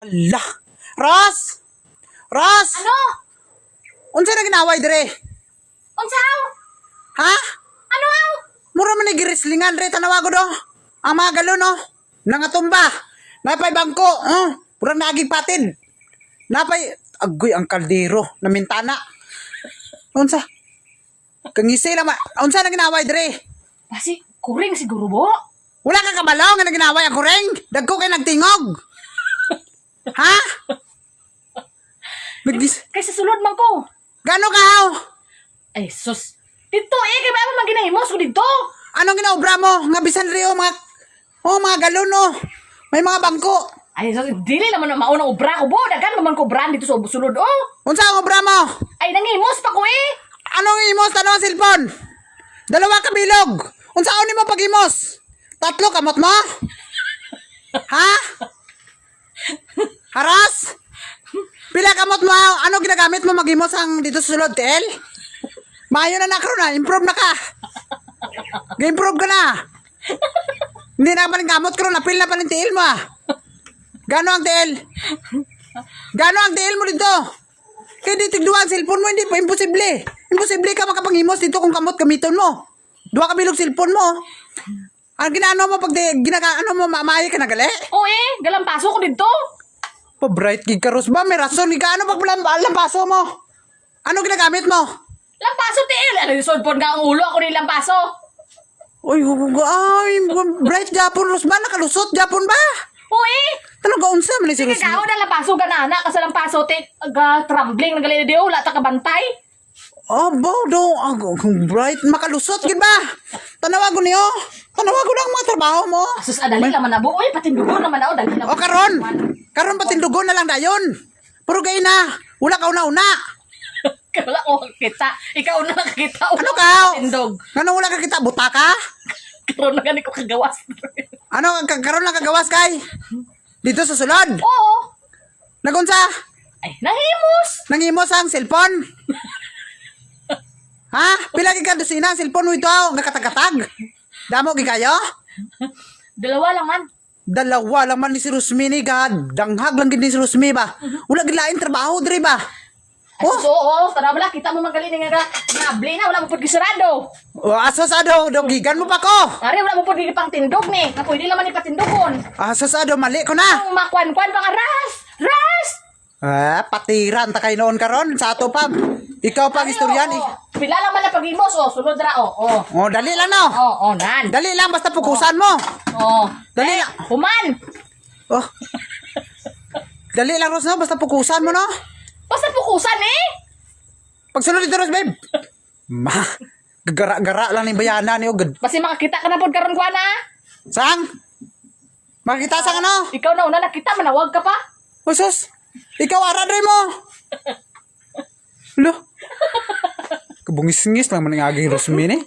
Allah. Ros! Ros! Ano? Unsa na ginaway dire? Unsaw? Ha? Ano aw? Mura man ni girislingan re tanawa ko do. Ang mga galon no. Nangatumba. Napay bangko. Purang naaging patid. Napay agoy ang kaldero na mintana. Unsa? Kangisi lang ma. Unsa na ginaway dire? Basi, kuring siguro bo. Wala kang kabalaw nga naginaway ang kureng. Dagko kay nagtingog. Ha? Nagdis. Kaysa sulod man ko. Gano ka haw? Ay, sus. Dito kay ba man ginahimos ko dito? Anong ginaobra mo? Nga bisan rio mga galon no. May mga bangko. Ay, sus, dili naman na maunang obra ko bo. Dagan naman ko brand dito sa sulod oh. Unsa ang obra mo? Ay, nangimos pa ko eh. Anong imos tanong ang cellphone? Dalawa ka bilog. Unsaon nimo pag-imos? Tatlo kamot mo? Ha? Haras? Pila kamot mo? Ano ginagamit mo mag-imos ang dito sa sulod, tel? Mayo na nakro na, improve na ka. Ga-improve ka na. Hindi na paling kamot kro, napil na paling tiil mo ah. Gano ang tiil? Gano ang tiil mo dito? Kaya di tigduwa ang cellphone mo, hindi pa imposible. Imposible ka makapangimos dito kung kamot gamiton mo. Duwa ka bilog cellphone mo. Ang ginano mo pag ano mo, mamaya ka na gali? Oo eh, galampaso ko dito. Pa-bright gig ka, Ros ba? May rason. Ika, ano pag lampaso mo? Ano ginagamit mo? Lampaso tiil. Ano yung sulpon ka ang ulo? Ako ni lampaso. Ay, bright Japon, Ros ba? Nakalusot Japon ba? Oo eh. Talaga unsa man si Ros? Kagawa na lampaso ganana. Kasi lampaso ti trembling. Nagalina di wala ta kabantay. Oh, do. Bright, makalusot, gid ba? Tanawa ko niyo. Tanawa ko lang mga trabaho mo. Sus, adali naman na buo. Uy, patindugo naman ako. Dali na. O, karon. Karon patindugon na lang dayon. Puro gay na. Wala ka una-una. Wala ko kita. Ikaw na nakakita. Ano ka? Patindog. Ano wala ka kita? Buta ka? Karoon na gani ko kagawas. Ano, karon lang kagawas kay? Dito sa sulod. Oo. Nagunsa? Ay, nahimos. Nangimos ang cellphone. Ha? Pila ka dosina ang cellphone mo ito? Nga katag-katag. Damo gi kayo? Dalawa lang man. Dalawa lang man ni si Rosmi ni God. Danghag lang gid ni si Rosmi ba? Wala gid lain trabaho diri ba? Ay, sus, oo. Tara wala. Kita mo magaling nga nabli na. Wala mo po gisarado. O asosado, gigan mo pa ko. Ari, wala mo po pang tindog ni. Na pwede naman ipatindogon. Asosado, mali ko na. Ang makwan-kwan pa ka, Ras! Ras! Patiran ta kay noon karon sa ato pa. Ikaw pa istoryan. Pila lang man na pag-imos. Oh, sunod ra. Oh. Dali lang no. Nan. Dali lang basta pukusan mo. Oh. Dali lang. Human. Oh. Dali lang Ros no, basta pukusan mo no. Basta pukusan eh. Pagsulod dito Ros babe. Gagara-gara lang ni bayana ni Ugad. Basi makakita ka na po karon kwa na. Sang? Makita sang ano? Ikaw na una nakita, manawag ka pa. Usos. Ikaw aradre mo. Lo. Kabungis-ngis lang man ang aging Rosmi ni.